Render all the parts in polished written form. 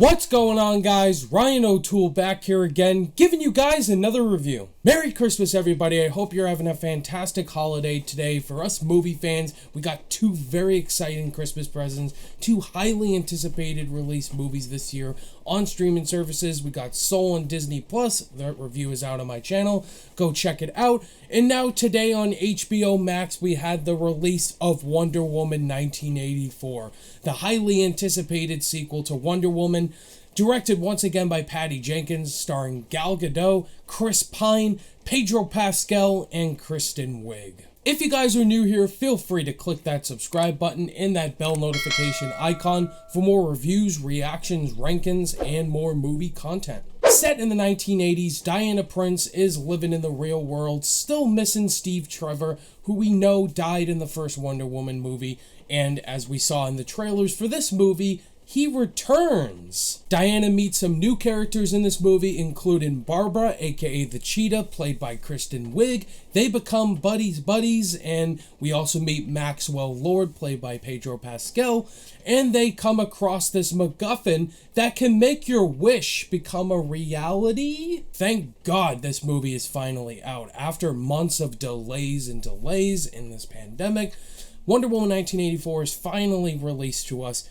What's going on, guys? Ryan O'Toole back here again, giving you guys another review. Merry Christmas, everybody. I hope you're having a fantastic holiday today. For us movie fans, we got two very exciting Christmas presents, two highly anticipated release movies this year on streaming services. We got Soul on Disney Plus. That review is out on my channel. Go check it out. And now today on HBO Max, we had the release of Wonder Woman 1984, the highly anticipated sequel to Wonder Woman, directed once again by Patty Jenkins, starring Gal Gadot, Chris Pine, Pedro Pascal, and Kristen Wiig. If you guys are new here, feel free to click that subscribe button and that bell notification icon for more reviews, reactions, rankings, and more movie content. Set in the 1980s, Diana Prince is living in the real world, still missing Steve Trevor, who we know died in the first Wonder Woman movie, and as we saw in the trailers for this movie, he returns. Diana meets some new characters in this movie, including Barbara, aka the Cheetah, played by Kristen Wiig. They become buddies, and we also meet Maxwell Lord, played by Pedro Pascal, and they come across this MacGuffin that can make your wish become a reality. Thank God this movie is finally out. After months of delays in this pandemic, Wonder Woman 1984 is finally released to us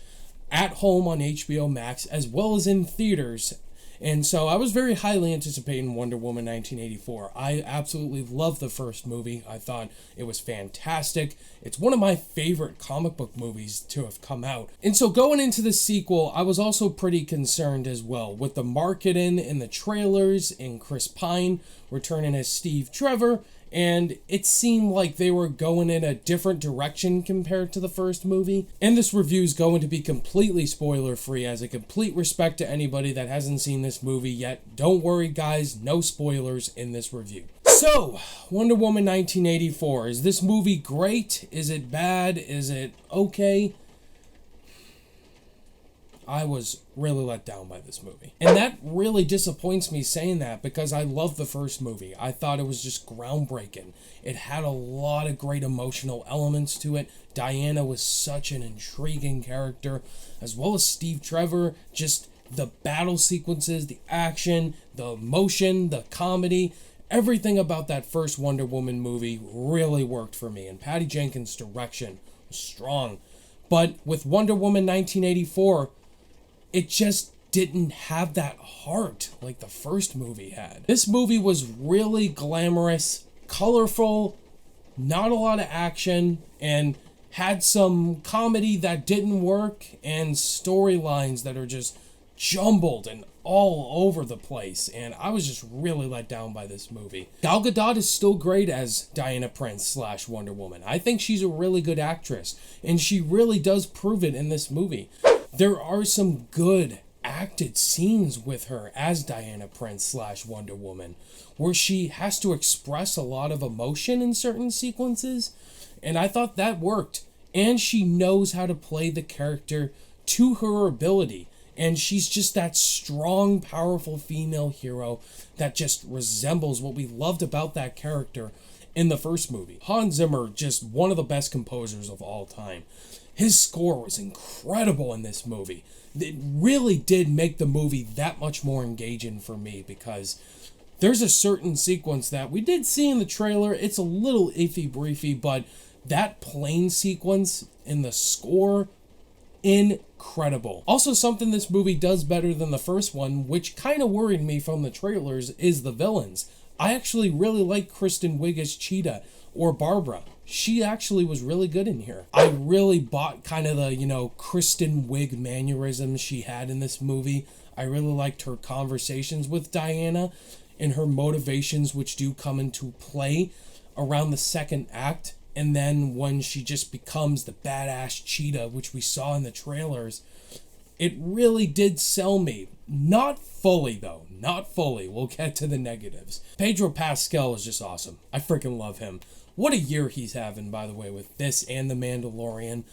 at home on HBO Max, as well as in theaters. And so I was very highly anticipating Wonder Woman 1984. I absolutely loved the first movie. I thought it was fantastic. It's one of my favorite comic book movies to have come out. And so going into the sequel, I was also pretty concerned as well with the marketing and the trailers and Chris Pine returning as Steve Trevor. And it seemed like they were going in a different direction compared to the first movie. And this review is going to be completely spoiler-free, as a complete respect to anybody that hasn't seen this movie yet. Don't worry, guys, no spoilers in this review. So, Wonder Woman 1984. Is this movie great? Is it bad? Is it okay? I was really let down by this movie. And that really disappoints me saying that, because I love the first movie. I thought it was just groundbreaking. It had a lot of great emotional elements to it. Diana was such an intriguing character, as well as Steve Trevor. Just the battle sequences, the action, the emotion, the comedy. Everything about that first Wonder Woman movie really worked for me. And Patty Jenkins' direction was strong. But with Wonder Woman 1984, it just didn't have that heart like the first movie had. This movie was really glamorous, colorful, not a lot of action, and had some comedy that didn't work, and storylines that are just jumbled and all over the place, and I was just really let down by this movie. Gal Gadot is still great as Diana Prince / Wonder Woman. I think she's a really good actress, and she really does prove it in this movie. There are some good acted scenes with her as Diana Prince / Wonder Woman, where she has to express a lot of emotion in certain sequences, and I thought that worked. And she knows how to play the character to her ability, and she's just that strong, powerful female hero that just resembles what we loved about that character in the first movie. Hans Zimmer, just one of the best composers of all time. His score was incredible in this movie. It really did make the movie that much more engaging for me, because there's a certain sequence that we did see in the trailer. It's a little iffy-breefy, but that plane sequence in the score, incredible. Also, something this movie does better than the first one, which kind of worried me from the trailers, is the villains. I actually really like Kristen Wiig as Cheetah, or Barbara. She actually was really good in here. I really bought kind of the, Kristen Wiig mannerisms she had in this movie. I really liked her conversations with Diana and her motivations, which do come into play around the second act. And then when she just becomes the badass Cheetah, which we saw in the trailers, it really did sell me. Not fully, though. Not fully. We'll get to the negatives. Pedro Pascal is just awesome. I freaking love him. What a year he's having, by the way, with this and The Mandalorian.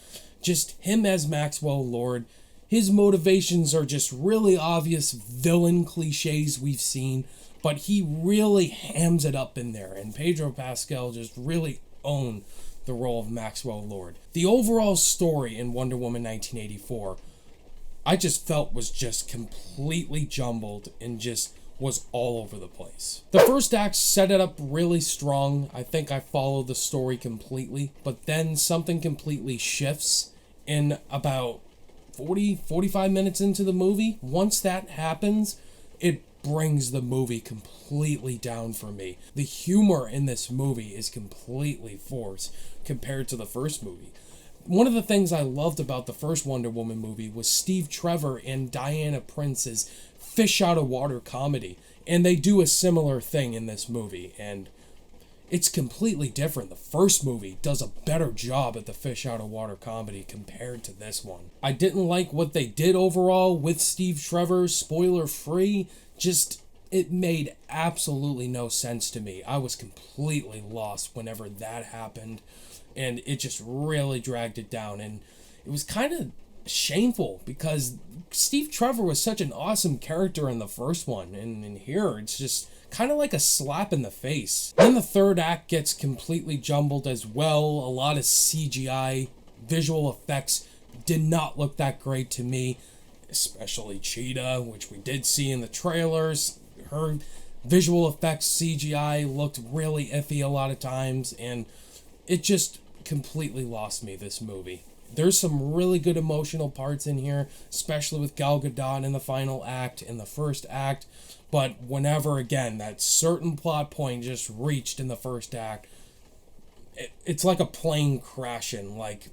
Just him as Maxwell Lord. His motivations are just really obvious villain cliches we've seen, but he really hams it up in there, and Pedro Pascal just really owned the role of Maxwell Lord. The overall story in Wonder Woman 1984 I just felt was just completely jumbled and just was all over the place. The first act set it up really strong. I think I followed the story completely, but then something completely shifts in about 45 minutes into the movie. Once that happens, it brings the movie completely down for me. The humor in this movie is completely forced compared to the first movie. One of the things I loved about the first Wonder Woman movie was Steve Trevor and Diana Prince's fish out of water comedy, and they do a similar thing in this movie, and it's completely different. The first movie does a better job at the fish out of water comedy compared to this one. I didn't like what they did overall with Steve Trevor, spoiler free. Just, it made absolutely no sense to me. I was completely lost whenever that happened, and it just really dragged it down, and it was kind of shameful because Steve Trevor was such an awesome character in the first one, and in here it's just kind of like a slap in the face. Then the third act gets completely jumbled as well. A lot of CGI visual effects did not look that great to me, especially Cheetah, which we did see in the trailers. Her visual effects CGI looked really iffy a lot of times, and it just completely lost me, this movie. There's some really good emotional parts in here, especially with Gal Gadot in the final act, in the first act. But whenever, again, that certain plot point just reached in the first act, it's like a plane crashing. Like,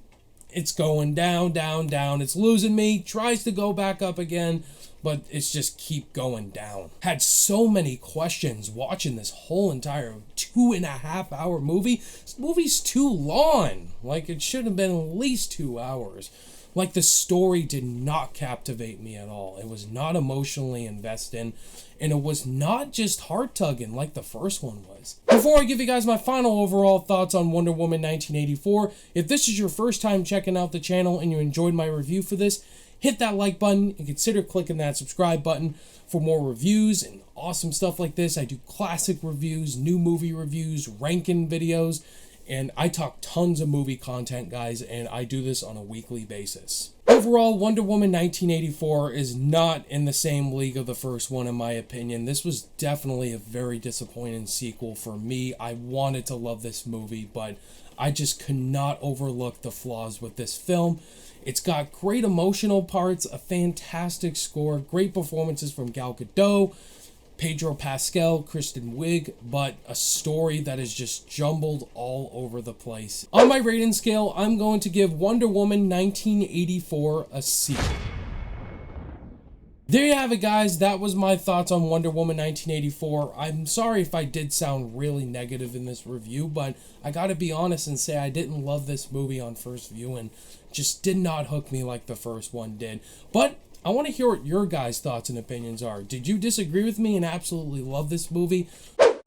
it's going down, down, down. It's losing me, tries to go back up again, but it's just keep going down. Had so many questions watching this whole entire 2.5 hour movie. This movie's too long. Like, it should have been at least 2 hours. Like, the story did not captivate me at all. It was not emotionally invested, and it was not just heart-tugging like the first one was. Before I give you guys my final overall thoughts on Wonder Woman 1984, if this is your first time checking out the channel and you enjoyed my review for this, hit that like button and consider clicking that subscribe button for more reviews and awesome stuff like this. I do classic reviews, new movie reviews, ranking videos, and I talk tons of movie content, guys, and I do this on a weekly basis. Overall, Wonder Woman 1984 is not in the same league of the first one, in my opinion. This was definitely a very disappointing sequel for me. I wanted to love this movie, but I just could not overlook the flaws with this film. It's got great emotional parts, a fantastic score, great performances from Gal Gadot, Pedro Pascal, Kristen Wiig, but a story that is just jumbled all over the place. On my rating scale, I'm going to give Wonder Woman 1984 a C. There you have it, guys. That was my thoughts on Wonder Woman 1984. I'm sorry if I did sound really negative in this review, but I gotta be honest and say I didn't love this movie on first viewing. Just did not hook me like the first one did. But I want to hear what your guys' thoughts and opinions are. Did you disagree with me and absolutely love this movie?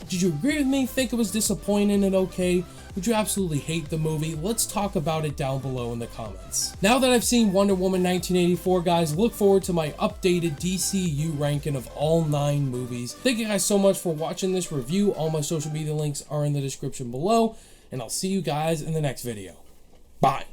Did you agree with me, think it was disappointing and okay? Would you absolutely hate the movie? Let's talk about it down below in the comments. Now that I've seen Wonder Woman 1984, guys, look forward to my updated DCU ranking of all 9 movies. Thank you guys so much for watching this review. All my social media links are in the description below, and I'll see you guys in the next video. Bye.